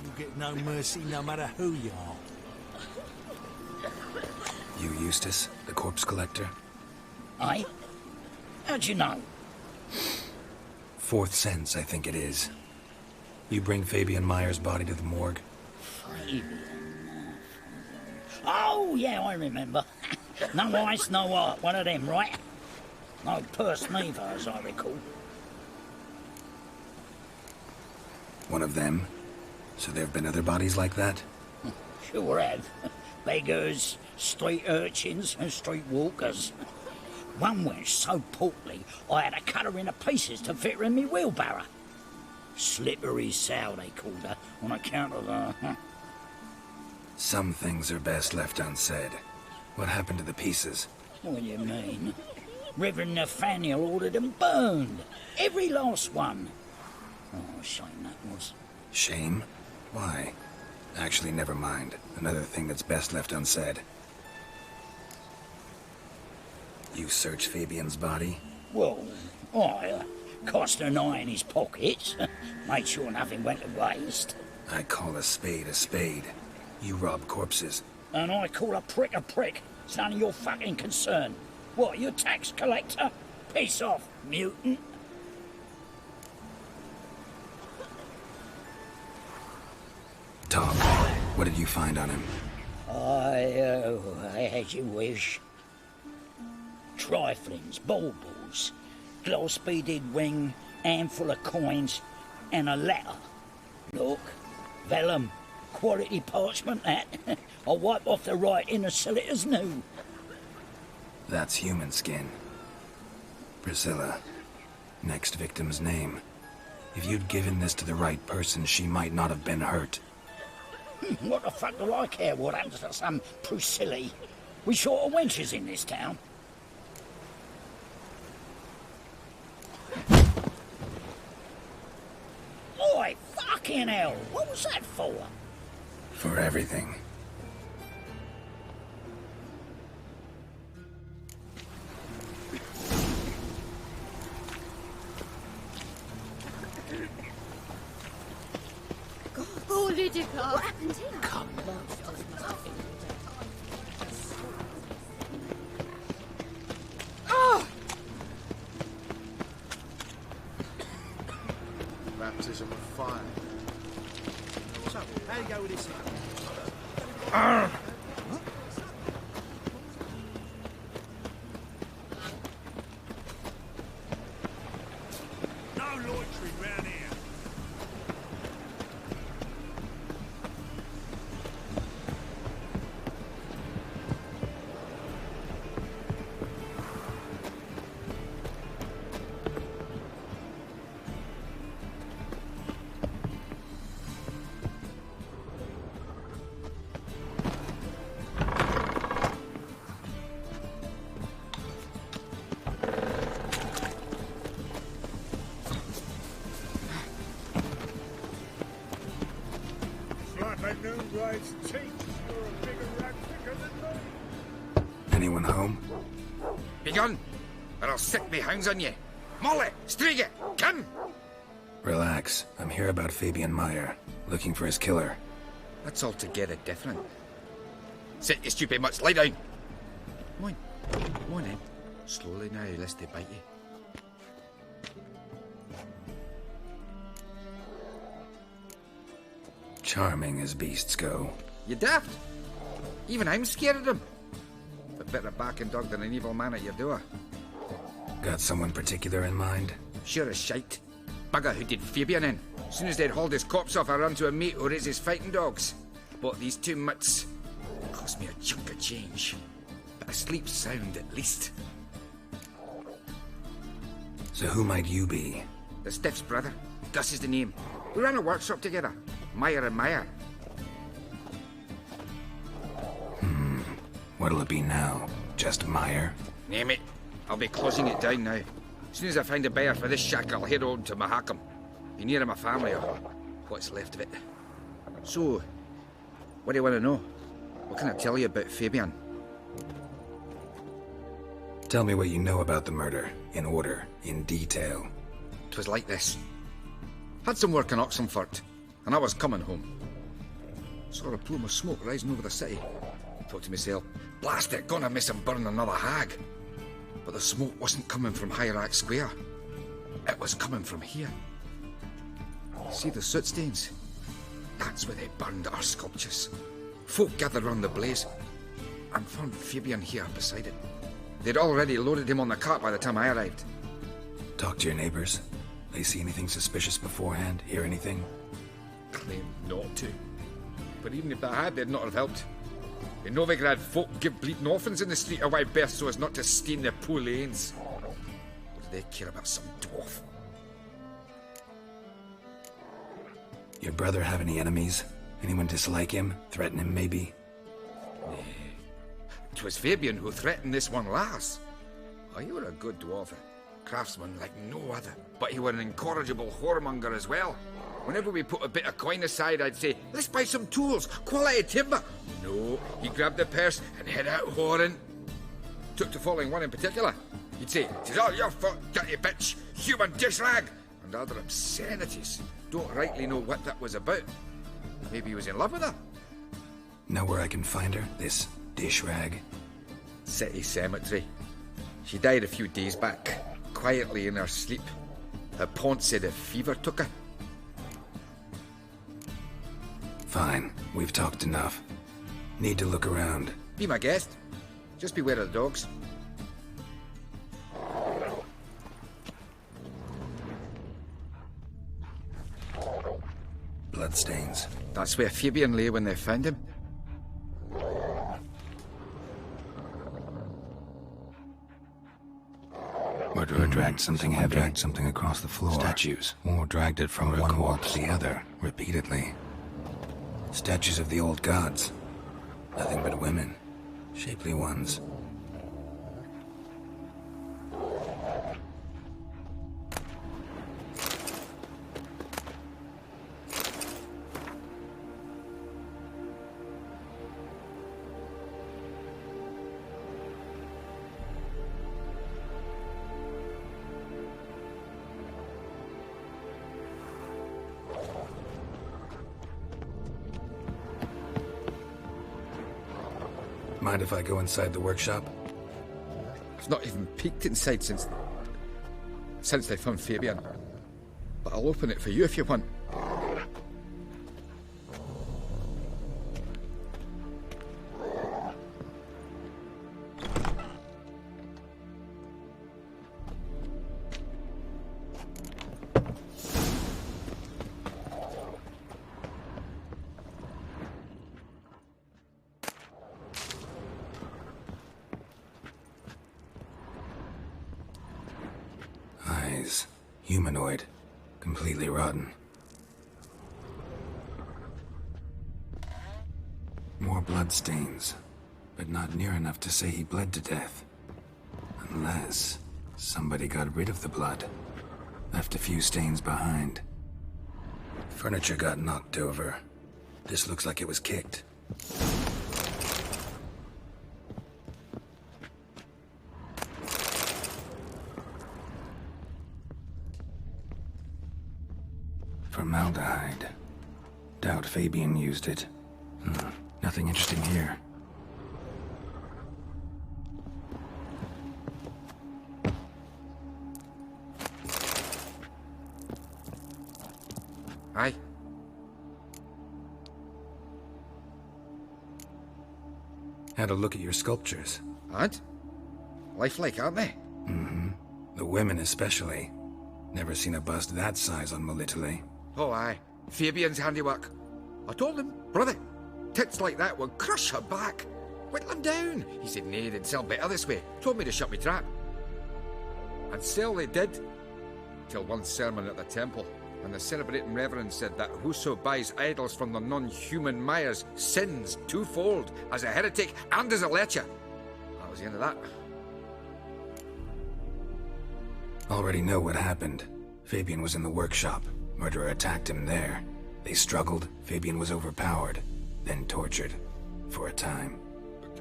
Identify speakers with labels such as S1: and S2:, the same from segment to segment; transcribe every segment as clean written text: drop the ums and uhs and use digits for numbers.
S1: You get no mercy no matter who you are.
S2: You Eustace, the corpse collector?
S3: Aye? How'd you know?
S2: Fourth sense, I think it is. You bring Fabian Meyer's body to the morgue?
S3: Fabian. Oh, yeah, I remember. No eyes, no heart, one of them, right? No purse neither, as I recall.
S2: One of them? So there have been other bodies like that?
S3: Sure have. Beggars, street urchins, and street walkers. One went so portly, I had to cut her into pieces to fit her in me wheelbarrow. Slippery sow, they called her, on account of her.
S2: Some things are best left unsaid. What happened to the pieces?
S3: What do you mean? Reverend Nathaniel ordered them burned. Every last one. Oh, shame that was.
S2: Shame? Why? Actually, never mind. Another thing that's best left unsaid. You searched Fabian's body?
S3: Well, I cast an eye in his pockets. Made sure nothing went to waste.
S2: I call a spade a spade. You rob corpses.
S3: And I call a prick a prick. It's none of your fucking concern. What, you tax collector? Piss off, mutant.
S2: Talk. What did you find on him?
S3: I as you wish. Triflings, baubles, gloss-beaded ring, handful of coins, and a letter. Look, vellum, quality parchment that. I'll wipe off the writing and sell it as new.
S2: That's human skin. Priscilla. Next victim's name. If you'd given this to the right person, she might not have been hurt.
S3: What the fuck do I care what happens to some Priscilla? We short of wenches in this town. Oi, fucking hell! What was that for?
S2: For everything.
S4: Oh, Lydica! What happened here?
S3: Come
S4: Oh!
S5: Baptism of fire.
S1: So, how you go with this? No loitering round here.
S2: Anyone home?
S6: Begone, or I'll set me hounds on you. Molly, Striga, come!
S2: Relax. I'm here about Fabian Meyer, looking for his killer.
S6: That's altogether different. Sit, you stupid mutts, lie down. Come on in. Slowly now, lest they bite you.
S2: Charming as beasts go.
S6: You daft? Even I'm scared of them. A better backing dog than an evil man at your door.
S2: Got someone particular in mind?
S6: Sure as shite. Bugger who did Fabian in. As soon as they'd hauled his corpse off, I run to a mate who raises fighting dogs. Bought these two mutts. Cost me a chunk of change. But I sleep sound at least.
S2: So who might you be?
S6: The Stiff's brother. Gus is the name. We ran a workshop together. Meyer and Meyer.
S2: What'll it be now? Just Meyer?
S6: Name it. I'll be closing it down now. As soon as I find a buyer for this shack, I'll head on to Mahakam. Be near my family, or what's left of it. So, what do you want to know? What can I tell you about Fabian?
S2: Tell me what you know about the murder, in order, in detail.
S6: 'Twas like this. Had some work in Oxenfurt, and I was coming home. Saw a plume of smoke rising over the city. Thought to myself, blast it, gonna miss him burn another hag. But the smoke wasn't coming from Hierarch Square. It was coming from here. See the soot stains? That's where they burned our sculptures. Folk gathered round the blaze and found Fabian here beside it. They'd already loaded him on the cart by the time I arrived.
S2: Talk to your neighbors. They see anything suspicious beforehand? Hear anything?
S6: Claim not to. But even if they had, they'd not have helped. In Novigrad, folk give bleeding orphans in the street a wide berth so as not to stain their poor lanes. What do they care about some dwarf?
S2: Your brother have any enemies? Anyone dislike him? Threaten him, maybe?
S6: 'Twas Fabian who threatened this one last. Oh, you were a good dwarf, a craftsman like no other. But you were an incorrigible whoremonger as well. Whenever we put a bit of coin aside, I'd say, let's buy some tools, quality timber. No, he grabbed the purse and head out whoring. Took to following one in particular. He'd say, "'Tis all your fault, dirty bitch, human dish rag," and other obscenities. Don't rightly know what that was about. Maybe he was in love with her.
S2: Know where I can find her? This dish rag?
S6: City cemetery. She died a few days back, quietly in her sleep. Her pont said a fever took her.
S2: Fine, we've talked enough. Need to look around.
S6: Be my guest. Just beware of the dogs.
S2: Bloodstains.
S6: That's where Fabian lay when they found him.
S2: Murderer dragged something heavy. Dragged something across the floor. Statues. Or dragged it from one wall to the other, repeatedly. Statues of the old gods. Nothing but women. Shapely ones. Mind if I go inside the workshop?
S6: I've not even peeked inside since they found Fabian. But I'll open it for you if you want.
S2: Eyes. Humanoid. Completely rotten. More bloodstains. But not near enough to say he bled to death. Unless somebody got rid of the blood. Left a few stains behind. Furniture got knocked over. This looks like it was kicked. Formaldehyde. Doubt Fabian used it. Nothing interesting here.
S6: Aye.
S2: Had a look at your sculptures.
S6: And? Lifelike, aren't they?
S2: The women especially. Never seen a bust that size on Melitele.
S6: Oh, aye. Fabian's handiwork. I told him, brother, tits like that would crush her back. Whittle him down. He said, nay, they'd sell better this way. Told me to shut me trap. And sell they did. Till one sermon at the temple. And the celebrating reverend said that whoso buys idols from the non-human Myers sins twofold, as a heretic and as a lecher. That was the end of that.
S2: Already know what happened. Fabian was in the workshop. Murderer attacked him there. They struggled. Fabian was overpowered. Then tortured. For a time.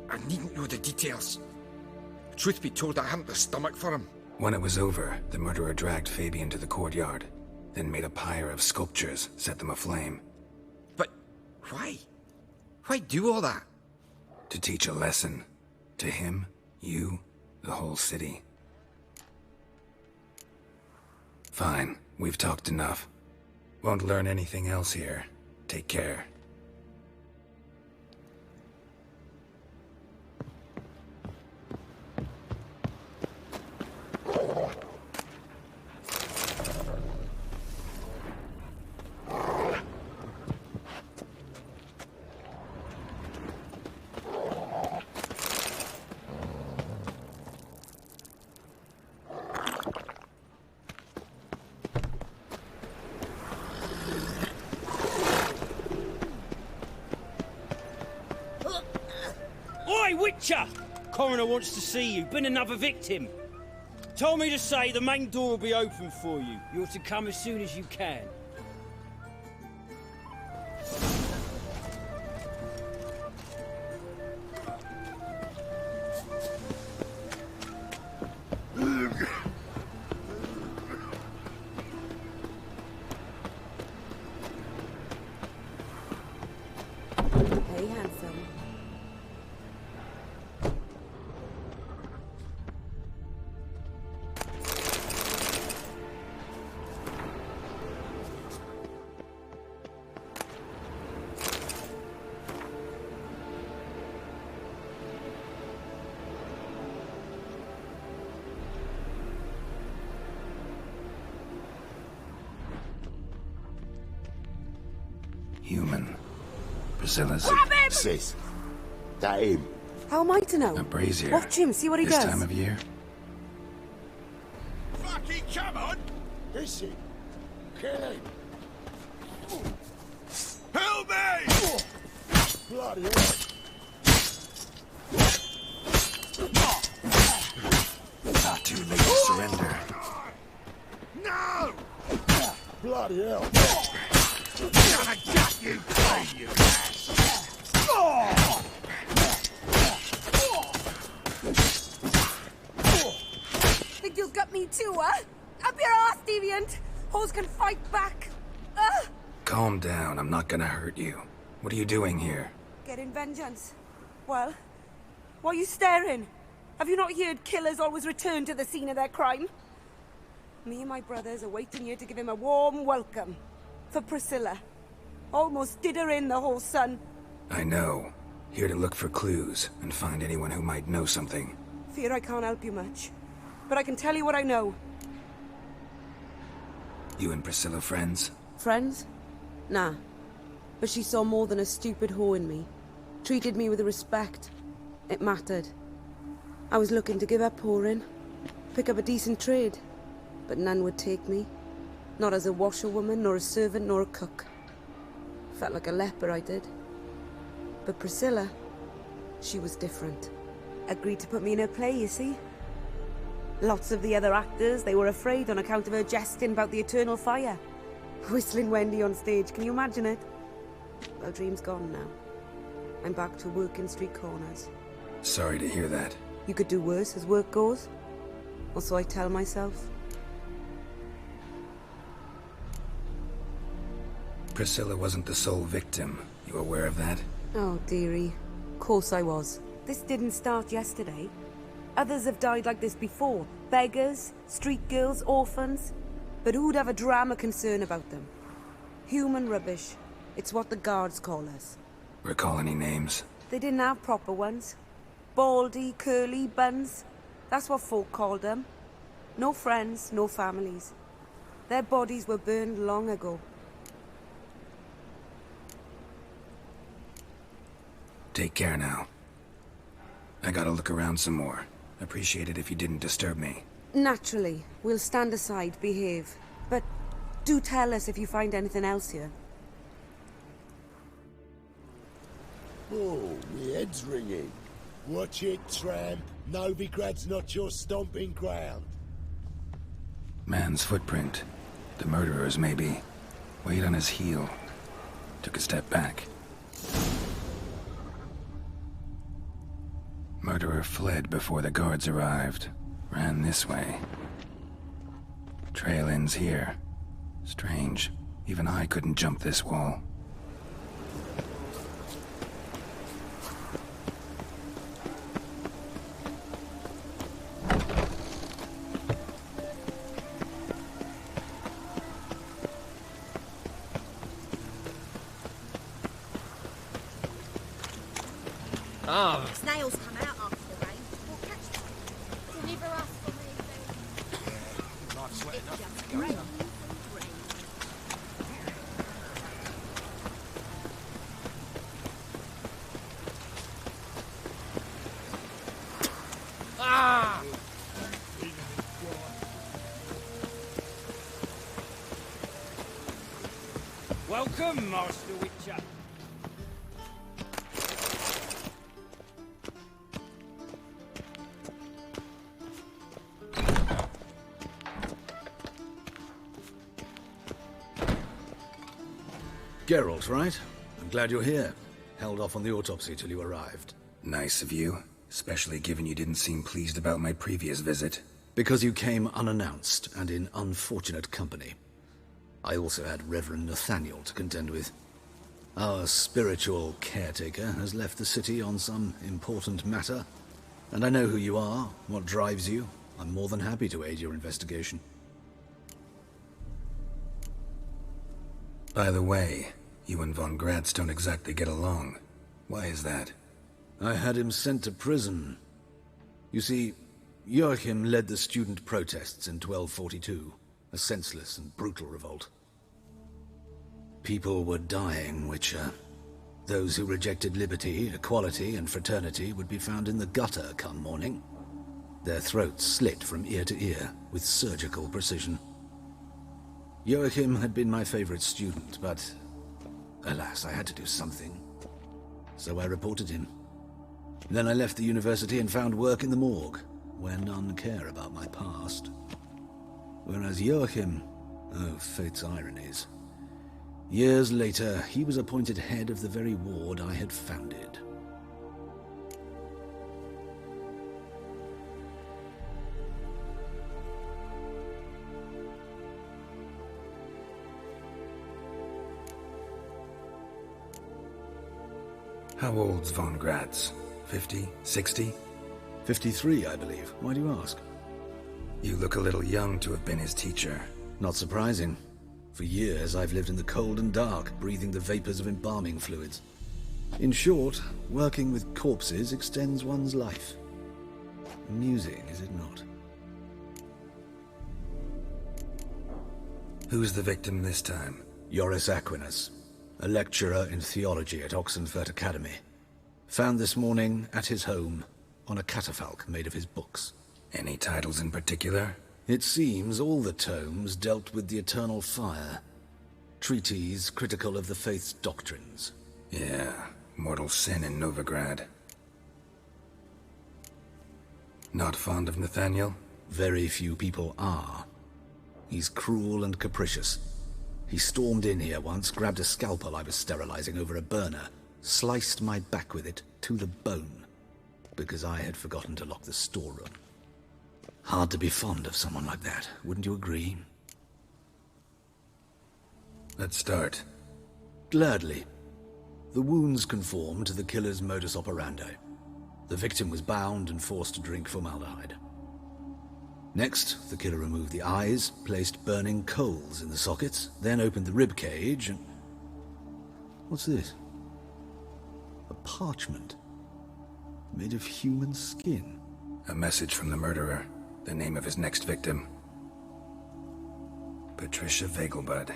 S6: I needn't know the details. Truth be told, I hadn't the stomach for him.
S2: When it was over, the murderer dragged Fabian to the courtyard. Then made a pyre of sculptures, set them aflame.
S6: But why? Why do all that?
S2: To teach a lesson. To him, you, the whole city. Fine, we've talked enough. Won't learn anything else here. Take care.
S7: Oi, Witcher! Coroner wants to see you. Been another victim. Told me to say the main door will be open for you. You're to come as soon as you can.
S8: Hey, handsome.
S2: Human. Priscilla's
S9: Sis, that him?
S8: How am I to know?
S2: a brazier.
S8: Watch him, see what he
S2: this
S8: does.
S2: time of year.
S1: Fucking come on!
S9: Is he? Kill him.
S1: Help me!
S9: Bloody hell.
S2: Not too late to surrender.
S1: No!
S9: Bloody hell.
S1: Gonna gut you clean, you ass!
S8: Think you'll gut me too, huh? Up your ass, deviant! Hoes can fight back!
S2: Calm down, I'm not gonna hurt you. What are you doing here?
S8: Getting vengeance. Well, why are you staring? Have you not heard killers always return to the scene of their crime? Me and my brothers are waiting here to give him a warm welcome. For Priscilla. Almost did her in, the whole son.
S2: I know. Here to look for clues and find anyone who might know something.
S8: Fear I can't help you much. But I can tell you what I know.
S2: You and Priscilla friends?
S8: Friends? Nah. But she saw more than a stupid whore in me. Treated me with respect. It mattered. I was looking to give up whoring. Pick up a decent trade. But none would take me. Not as a washerwoman, nor a servant, nor a cook. Felt like a leper, I did. But Priscilla, she was different. Agreed to put me in her play, you see? Lots of the other actors, they were afraid on account of her jesting about the eternal fire. Whistling Wendy on stage, can you imagine it? Well, dream's gone now. I'm back to working street corners.
S2: Sorry to hear that.
S8: You could do worse as work goes. Or so I tell myself.
S2: Priscilla wasn't the sole victim. You aware of that?
S8: Oh, dearie. Course I was. This didn't start yesterday. Others have died like this before. Beggars, street girls, orphans. But who'd have a drama concern about them? Human rubbish. It's what the guards call us.
S2: Recall any names?
S8: They didn't have proper ones. Baldy, curly, buns. That's what folk called them. No friends, no families. Their bodies were burned long ago.
S2: Take care now. I gotta look around some more. Appreciate it if you didn't disturb me.
S8: Naturally. We'll stand aside, behave. But do tell us if you find anything else here.
S9: Oh, my head's ringing. Watch it, tramp. Novigrad's not your stomping ground.
S2: Man's footprint. The murderer's, maybe. Weight on his heel. Took a step back. Murderer fled before the guards arrived. Ran this way. Trail ends here. Strange. Even I couldn't jump this wall.
S10: Ah,
S4: Snails come out after the rain. We'll catch them. Deliver us from these.
S1: Life's sweating
S4: It
S1: up.
S4: just rains and rains.
S10: ah!
S7: Welcome, Master Witcher.
S11: Geralt, right? I'm glad you're here. Held off on the autopsy till you arrived.
S2: Nice of you, especially given you didn't seem pleased about my previous visit.
S11: Because you came unannounced and in unfortunate company. I also had Reverend Nathaniel to contend with. Our spiritual caretaker has left the city on some important matter, and I know who you are, what drives you. I'm more than happy to aid your investigation.
S2: By the way, you and Von Gratz don't exactly get along. Why is that?
S11: I had him sent to prison. You see, Joachim led the student protests in 1242, a senseless and brutal revolt. People were dying, Witcher. Those who rejected liberty, equality, and fraternity would be found in the gutter come morning. Their throats slit from ear to ear with surgical precision. Joachim had been my favorite student, but alas, I had to do something. So I reported him. Then I left the university and found work in the morgue, where none care about my past. Whereas Joachim, oh, fate's ironies. Years later, he was appointed head of the very ward I had founded.
S2: How old's Von Gratz? 50? 60?
S11: 53, I believe. Why do you ask?
S2: You look a little young to have been his teacher.
S11: Not surprising. For years, I've lived in the cold and dark, breathing the vapors of embalming fluids. In short, working with corpses extends one's life. Amusing, is it not?
S2: Who's the victim this time?
S11: Joris Aquinas, a lecturer in theology at Oxenfurt Academy. Found this morning at his home on a catafalque made of his books.
S2: Any titles in particular?
S11: It seems all the tomes dealt with the eternal fire. Treatises critical of the faith's doctrines.
S2: Yeah, mortal sin in Novigrad. Not fond of Nathaniel?
S11: Very few people are. He's cruel and capricious. He stormed in here once, grabbed a scalpel I was sterilizing over a burner, sliced my back with it to the bone, because I had forgotten to lock the storeroom. Hard to be fond of someone like that, wouldn't you agree?
S2: Let's start.
S11: Gladly. The wounds conform to the killer's modus operandi. The victim was bound and forced to drink formaldehyde. Next, the killer removed the eyes, placed burning coals in the sockets, then opened the rib cage and... What's this? A parchment. Made of human skin.
S2: A message from the murderer. The name of his next victim. Patricia Vegelbud.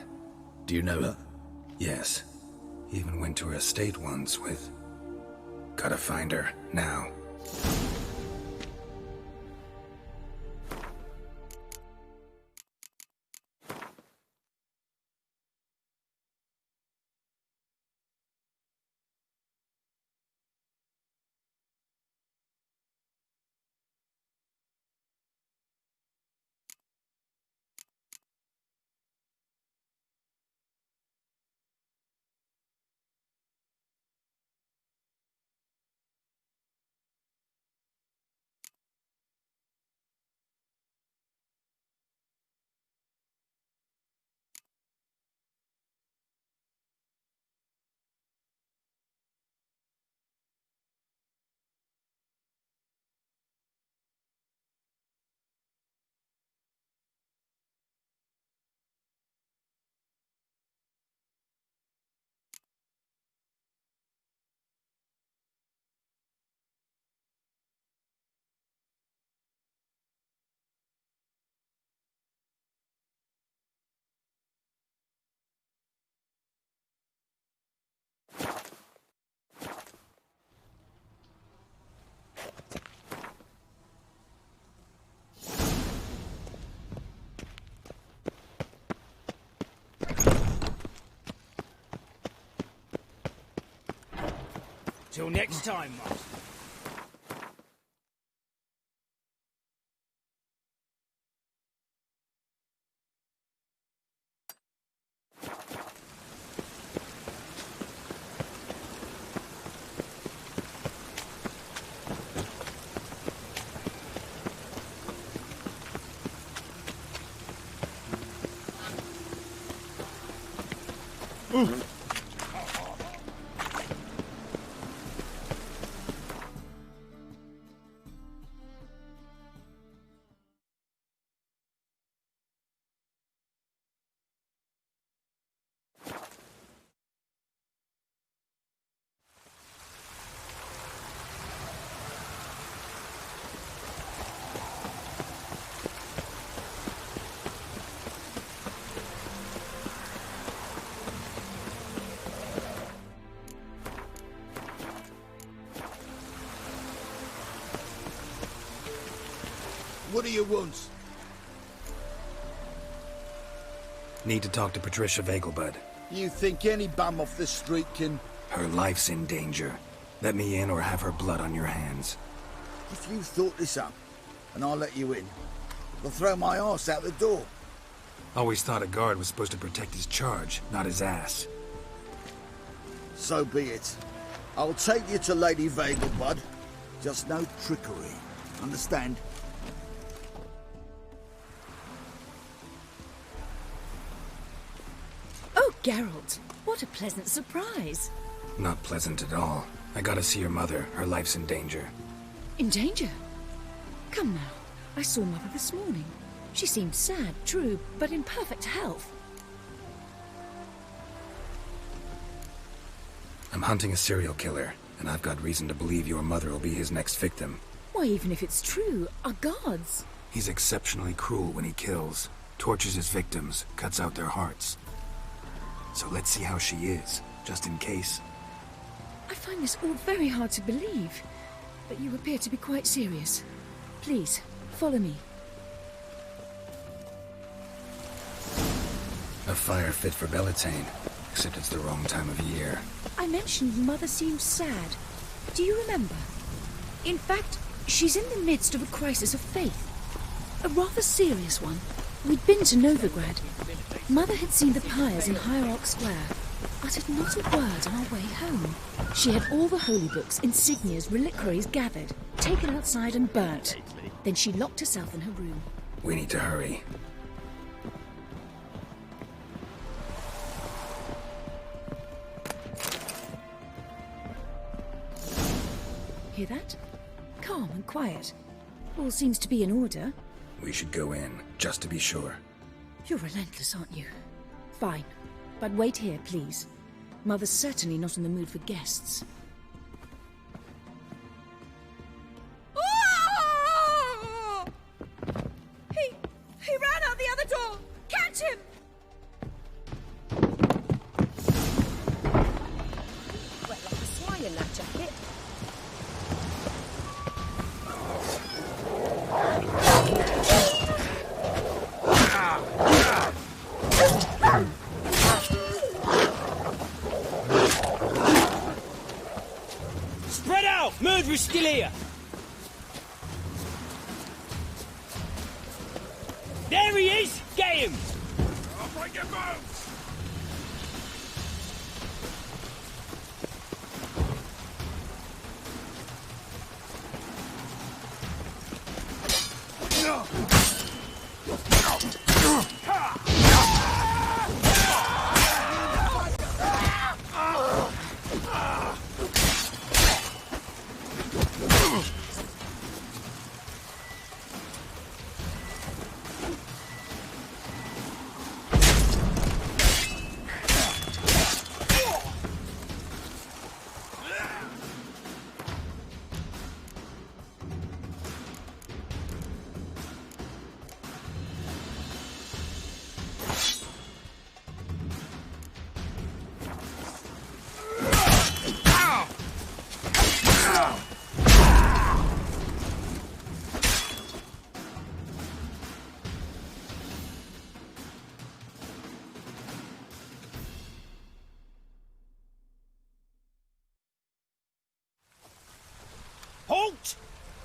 S11: Do you know her?
S2: Yes. Even went to her estate once with... Gotta find her, now.
S7: Till next time, Master.
S9: What do you want?
S2: Need to talk to Patricia Vegelbud.
S9: You think any bum off the street can...
S2: Her life's in danger. Let me in or have her blood on your hands.
S9: If you thought this up, and I'll let you in, I'll throw my arse out the door.
S2: Always thought a guard was supposed to protect his charge, not his ass.
S9: So be it. I'll take you to Lady Vegelbud. Just no trickery. Understand?
S10: Oh, Geralt, what a pleasant surprise.
S2: Not pleasant at all. I gotta see your mother. Her life's in danger.
S10: In danger? Come now. I saw Mother this morning. She seemed sad, true, but in perfect health.
S2: I'm hunting a serial killer, and I've got reason to believe your mother will be his next victim.
S10: Why, even if it's true, our gods.
S2: He's exceptionally cruel when he kills, tortures his victims, cuts out their hearts. So let's see how she is, just in case.
S10: I find this all very hard to believe, but you appear to be quite serious. Please, follow me.
S2: A fire fit for Bellatane, except it's the wrong time of year.
S10: I mentioned Mother seemed sad. Do you remember? In fact, she's in the midst of a crisis of faith. A rather serious one. We'd been to Novigrad. Mother had seen the pyres in Hierarch Square, uttered not a word on our way home. She had all the holy books, insignias, reliquaries gathered, taken outside and burnt. Then she locked herself in her room.
S2: We need to hurry.
S10: Hear that? Calm and quiet. All seems to be in order.
S2: We should go in, just to be sure.
S10: You're relentless, aren't you? Fine. But wait here, please. Mother's certainly not in the mood for guests.
S4: He ran out the other door! Catch him!
S12: Wet like a swine in that jacket.
S7: Spread out! Murderer's still here! There he is! Get him!
S1: I'll break your bones!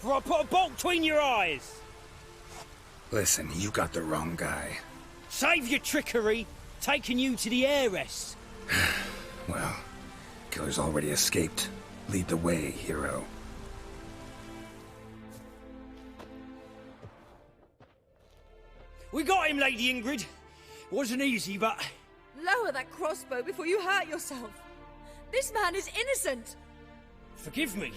S7: before I put a bolt between your eyes.
S2: Listen, you got the wrong guy.
S7: Save your trickery, taking you to the heiress.
S2: Well, killer's already escaped. Lead the way, hero.
S7: We got him, Lady Ingrid. Wasn't easy, but...
S10: Lower that crossbow before you hurt yourself. This man is innocent.
S7: Forgive me.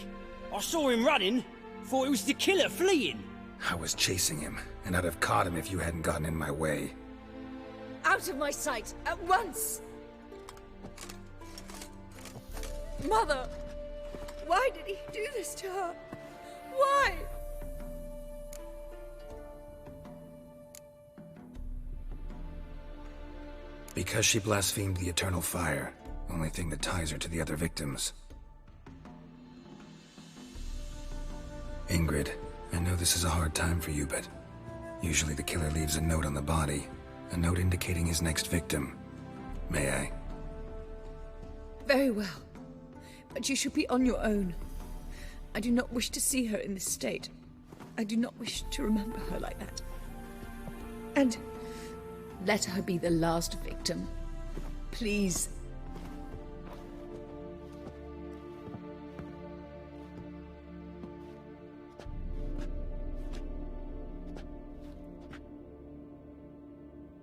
S7: I saw him running. Thought it was the killer fleeing.
S2: I was chasing him, and I'd have caught him if you hadn't gotten in my way.
S10: Out of my sight, at once! Mother! Why did he do this to her? Why?
S2: Because she blasphemed the eternal fire. Only thing that ties her to the other victims. Ingrid, I know this is a hard time for you, but usually the killer leaves a note on the body. A note indicating his next victim. May I?
S10: Very well. But you should be on your own. I do not wish to see her in this state. I do not wish to remember her like that. And let her be the last victim. Please.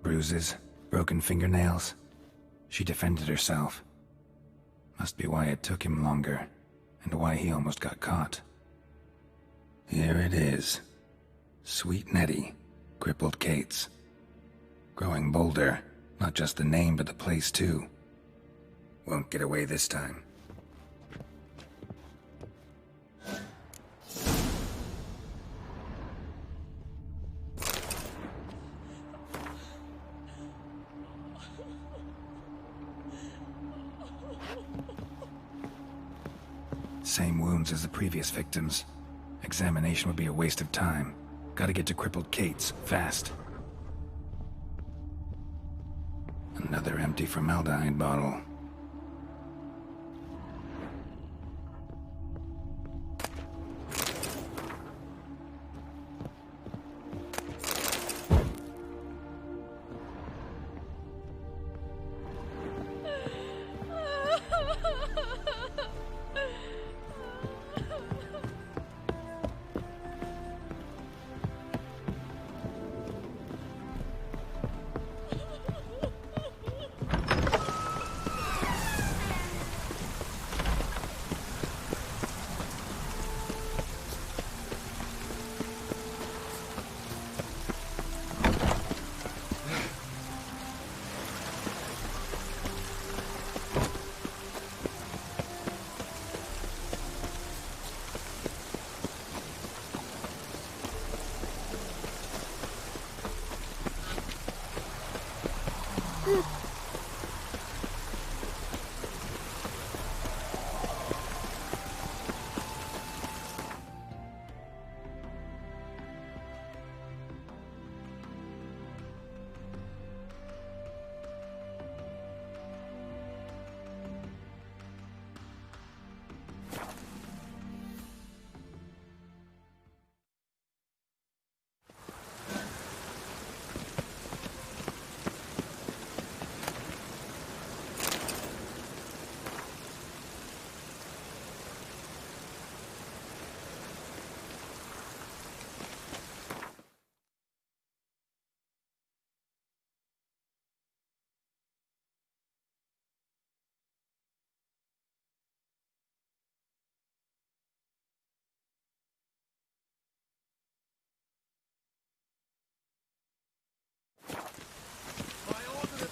S2: Bruises, broken fingernails. She defended herself. Must be why it took him longer, and why he almost got caught. Here it is. Sweet Nettie, crippled Kate's. Growing bolder, not just the name but the place too. Won't get away this time. Same wounds as the previous victims. Examination would be a waste of time. Gotta get to crippled Kate's, fast. Another empty formaldehyde bottle.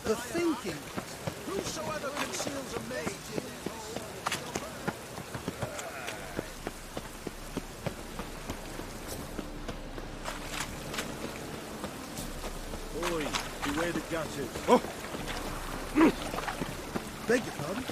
S9: The thinking. Whosoever conceals a maid in
S5: Oi, beware the gutters.
S9: Oh! Beg your pardon?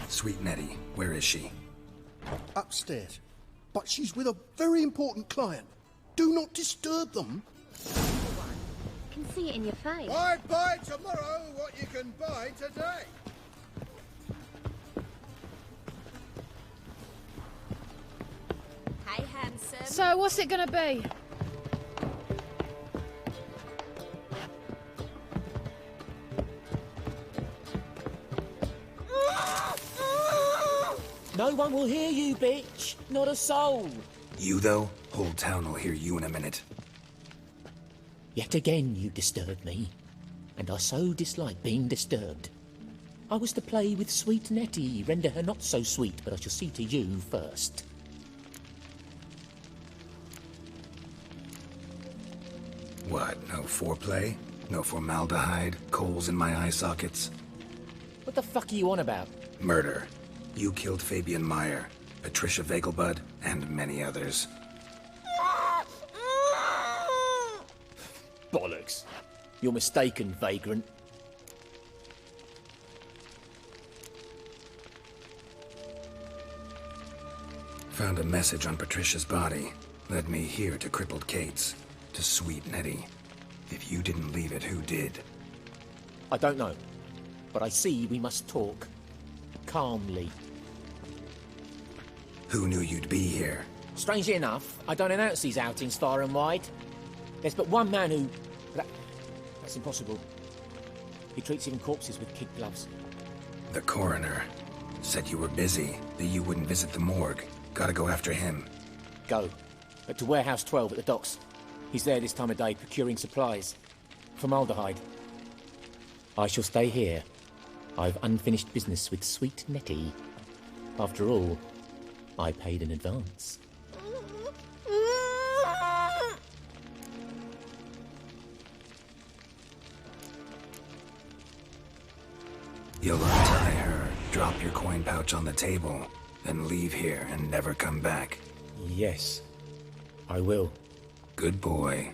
S2: Sweet Nettie, where is she?
S9: Upstairs.
S13: but she's with a very important client. Do not disturb them.
S4: Can see it in your face.
S9: I'd buy tomorrow what you can buy today.
S12: Hey, handsome.
S10: So, what's it gonna be?
S14: No one will hear you, bitch. Not a soul.
S2: You, though? Whole town will hear you in a minute.
S14: Yet again you disturb me, and I so dislike being disturbed. I was to play with sweet Nettie, render her not so sweet, but I shall see to you first.
S2: What, no foreplay? No formaldehyde? Coals in my eye sockets?
S14: What the fuck are you on about?
S2: Murder. You killed Fabian Meyer, Patricia Vegelbud, and many others.
S14: Bollocks. You're mistaken, vagrant.
S2: Found a message on Patricia's body. Led me here to crippled Kate's. To sweet Nettie. If you didn't leave it, who did?
S14: I don't know, but I see we must talk. Calmly.
S2: Who knew you'd be here?
S14: Strangely enough, I don't announce these outings far and wide. There's but one man who... That's impossible. He treats even corpses with kid gloves.
S2: The coroner. Said you were busy, that you wouldn't visit the morgue. Gotta go after him.
S14: Go. But to Warehouse 12 at the docks. He's there this time of day procuring supplies. Formaldehyde. I shall stay here. I've unfinished business with sweet Nettie. After all, I paid in advance.
S2: You'll untie her, drop your coin pouch on the table, then leave here and never come back.
S14: Yes, I will.
S2: Good boy.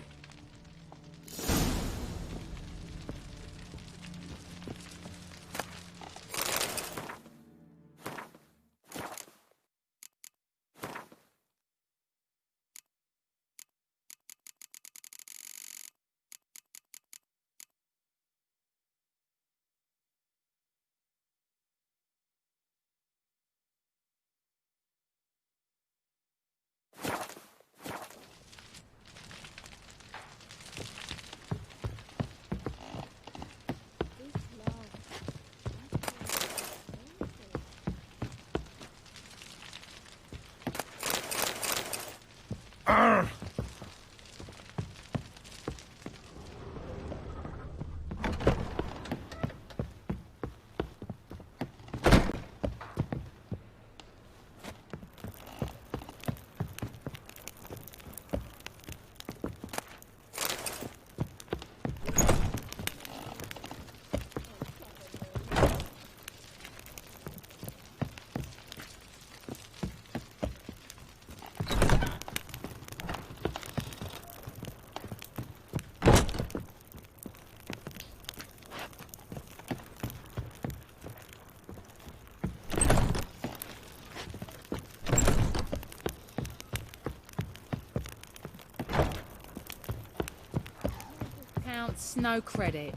S10: No credit.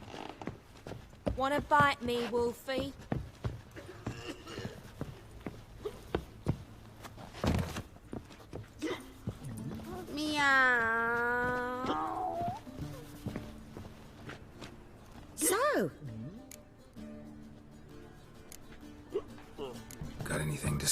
S12: Wanna bite me, Wolfie? Meow. So?
S2: Got anything to...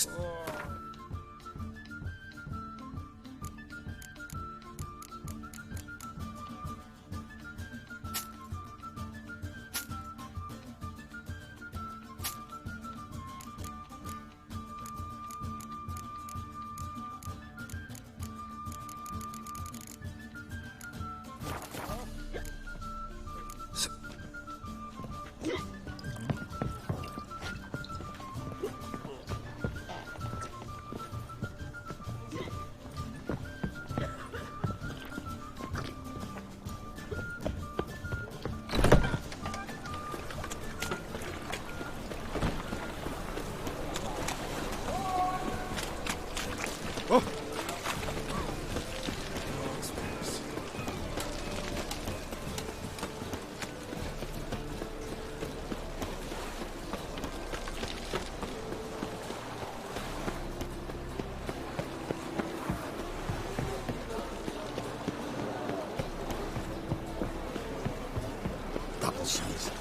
S13: Please.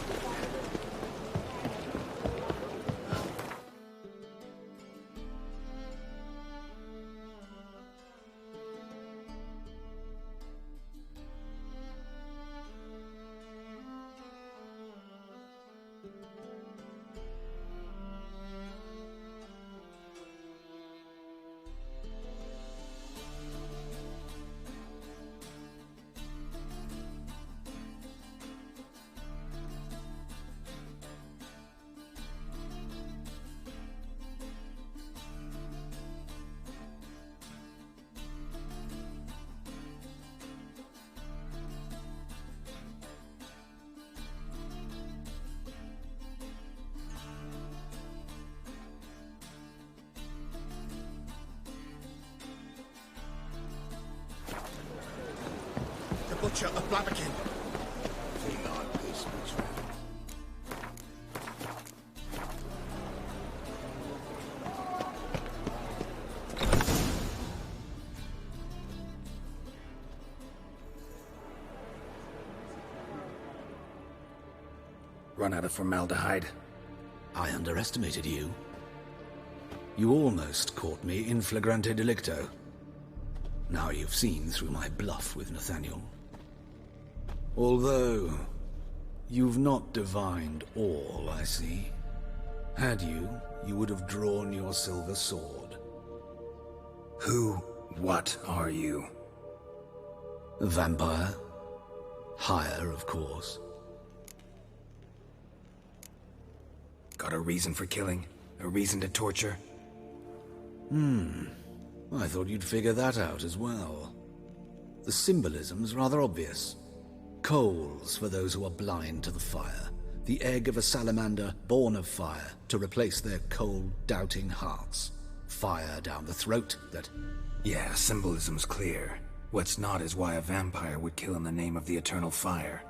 S13: The Butcher of Blaviken.
S2: Run out of formaldehyde.
S11: I underestimated you. You almost caught me in flagrante delicto. Now you've seen through my bluff with Nathaniel. Although, you've not divined all, I see. Had you, you would have drawn your silver sword.
S2: What are you?
S11: A vampire. Higher, of course.
S2: Got a reason for killing? A reason to torture?
S11: I thought you'd figure that out as well. The symbolism's rather obvious. Coals for those who are blind to the fire. The egg of a salamander born of fire to replace their cold, doubting hearts. Fire down the throat that...
S2: Yeah, symbolism's clear. What's not is why a vampire would kill in the name of the eternal fire.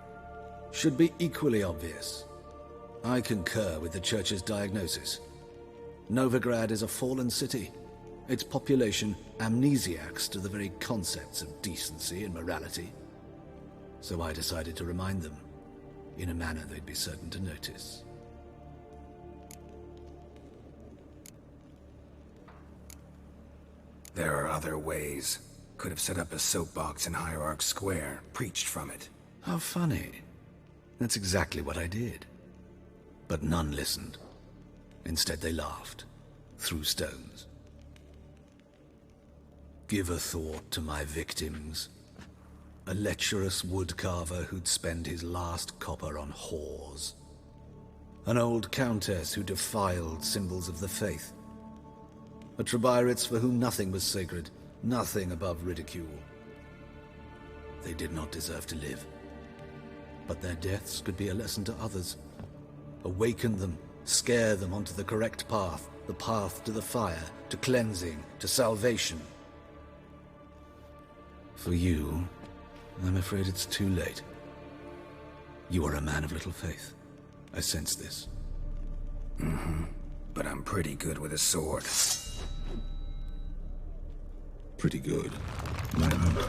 S11: Should be equally obvious. I concur with the Church's diagnosis. Novigrad is a fallen city. Its population amnesiacs to the very concepts of decency and morality. So I decided to remind them, in a manner they'd be certain to notice.
S2: There are other ways. Could have set up a soapbox in Hierarch Square, preached from it.
S11: How funny. That's exactly what I did. But none listened. Instead they laughed, threw stones. Give a thought to my victims. A lecherous woodcarver who'd spend his last copper on whores. An old countess who defiled symbols of the faith. A Trebirates for whom nothing was sacred, nothing above ridicule. They did not deserve to live. But their deaths could be a lesson to others. Awaken them, scare them onto the correct path, the path to the fire, to cleansing, to salvation. For you, I'm afraid it's too late. You are a man of little faith. I sense this.
S2: But I'm pretty good with a sword.
S15: Pretty good. My number.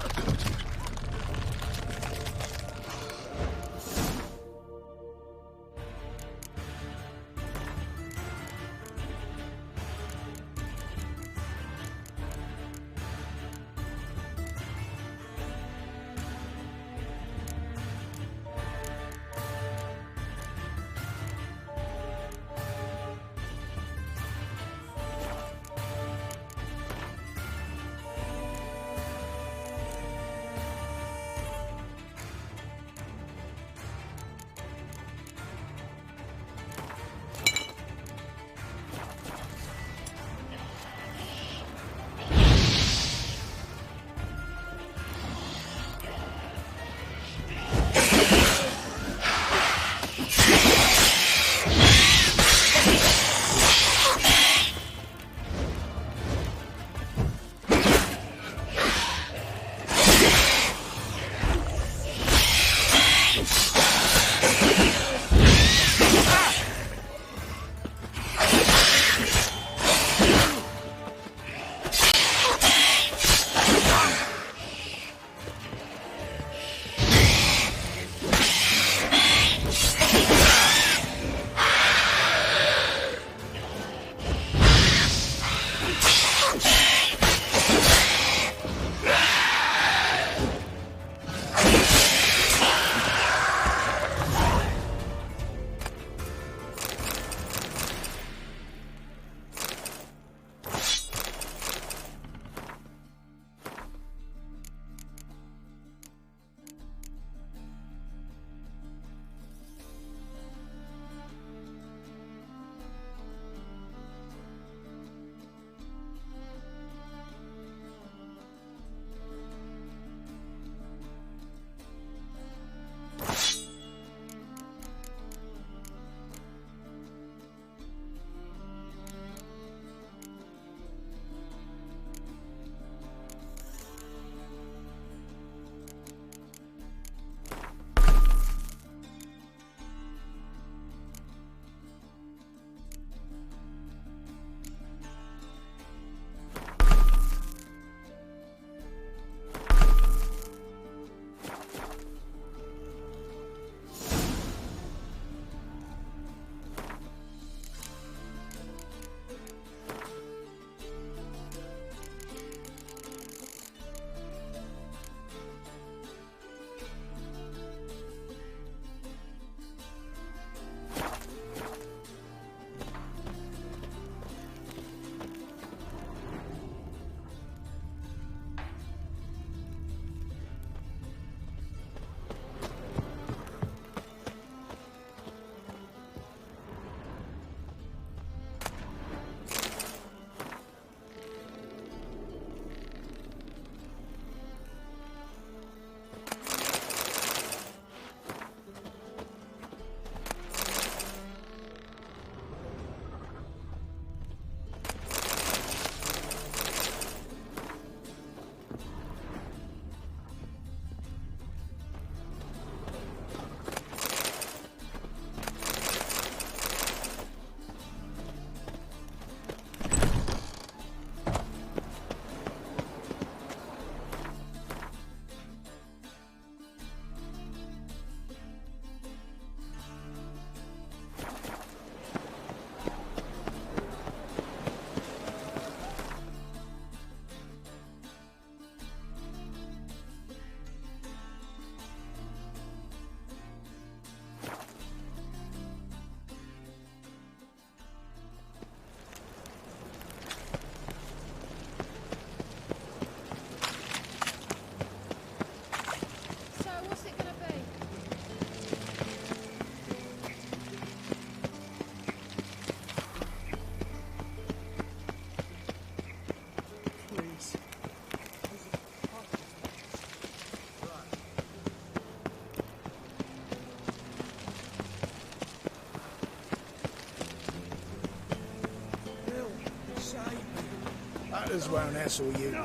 S5: Others won't hassle you.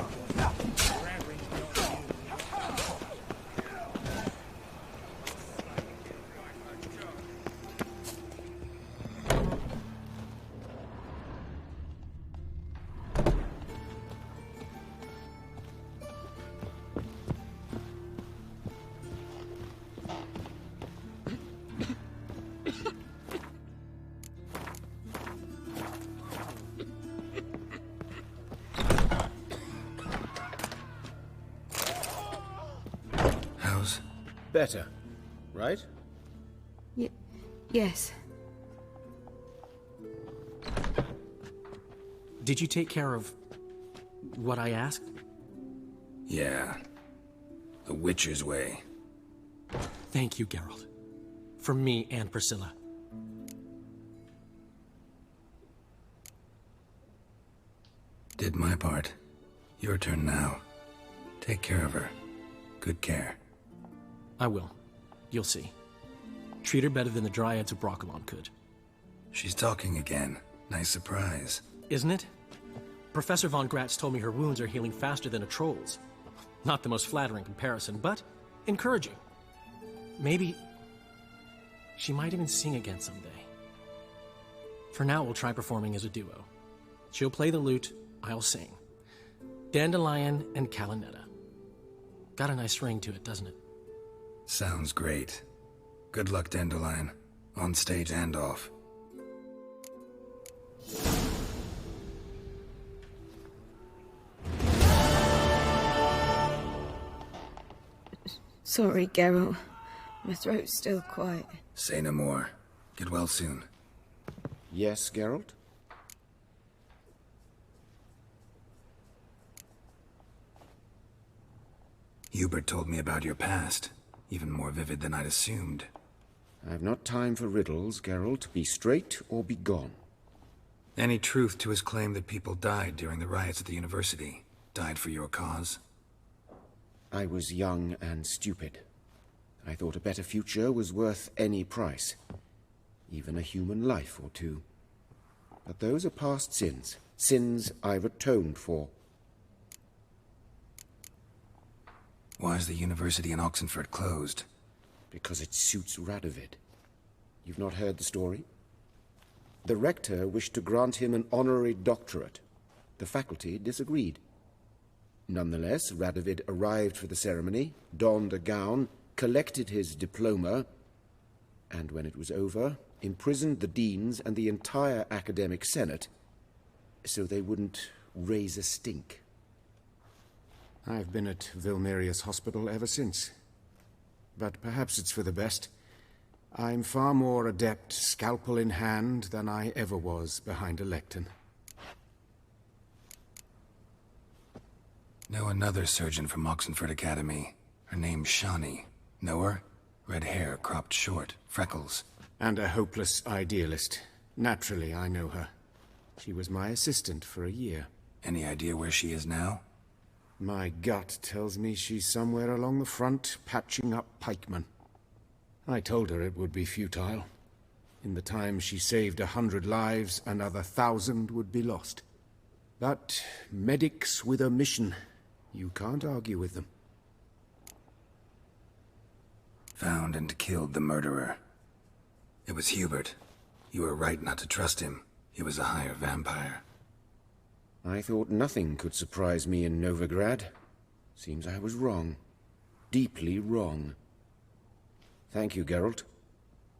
S2: How's...
S16: Better, right?
S8: Yes.
S17: Did you take care of what I asked?
S2: Yeah. The Witcher's way.
S17: Thank you, Geralt. From me and Priscilla.
S2: Did my part. Your turn now. Take care of her. Good care.
S17: I will. You'll see. Treat her better than the Dryads of Brokilon could.
S2: She's talking again. Nice surprise.
S17: Isn't it? Professor von Gratz told me her wounds are healing faster than a troll's. Not the most flattering comparison, but encouraging. Maybe she might even sing again someday. For now, we'll try performing as a duo. She'll play the lute, I'll sing. Dandelion and Calinetta. Got a nice ring to it, doesn't it?
S2: Sounds great. Good luck, Dandelion. On stage and off.
S8: Sorry, Geralt. My throat's still quite...
S2: Say no more. Get well soon.
S18: Yes, Geralt?
S2: Hubert told me about your past. Even more vivid than I'd assumed.
S18: I've not time for riddles, Geralt. Be straight or be gone.
S2: Any truth to his claim that people died during the riots at the university? Died for your cause?
S18: I was young and stupid. I thought a better future was worth any price. Even a human life or two. But those are past sins. Sins I've atoned for.
S2: Why is the university in Oxenford closed?
S18: Because it suits Radovid. You've not heard the story? The rector wished to grant him an honorary doctorate. The faculty disagreed. Nonetheless, Radovid arrived for the ceremony, donned a gown, collected his diploma, and when it was over, imprisoned the deans and the entire academic senate so they wouldn't raise a stink.
S19: I've been at Vilmerius Hospital ever since. But perhaps it's for the best. I'm far more adept, scalpel in hand, than I ever was behind a lectern.
S2: Know another surgeon from Oxenford Academy. Her name's Shawnee. Know her? Red hair, cropped short, freckles.
S19: And a hopeless idealist. Naturally, I know her. She was my assistant for a year.
S2: Any idea where she is now?
S19: My gut tells me she's somewhere along the front, patching up pikemen. I told her it would be futile. In the time she saved 100 lives, another 1,000 would be lost. But medics with a mission, you can't argue with them.
S2: Found and killed the murderer. It was Hubert. You were right not to trust him. He was a higher vampire.
S18: I thought nothing could surprise me in Novigrad. Seems I was wrong. Deeply wrong. Thank you, Geralt.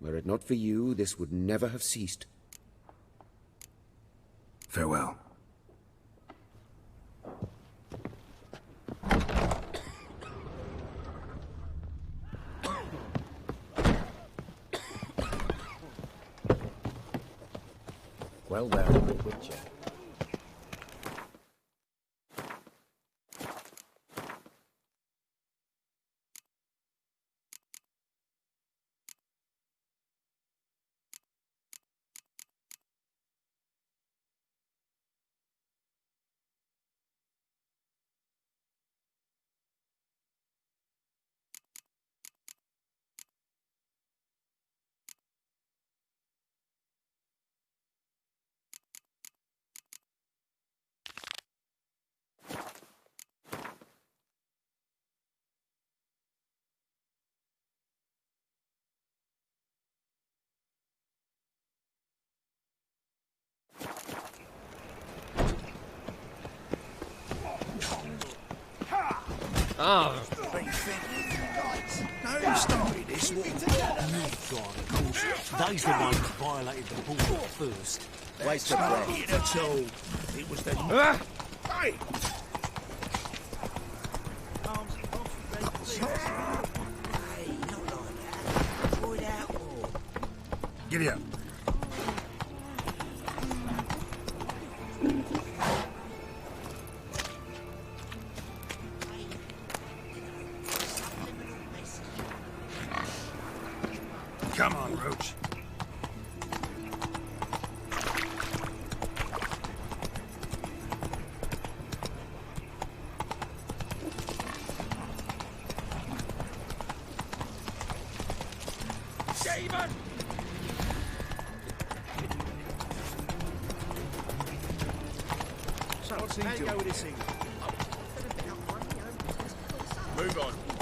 S18: Were it not for you, this would never have ceased.
S2: Farewell.
S14: Well done, good Witcher.
S17: Oh.
S9: No, who started this war?
S5: Of course. They's the ones that violated the border first.
S9: Waste of breath.
S5: At all. It was the...
S9: Hey!
S2: Giddy up. Come on, Roach.
S1: Shaman!
S5: So, how you go with this thing?
S1: Move on.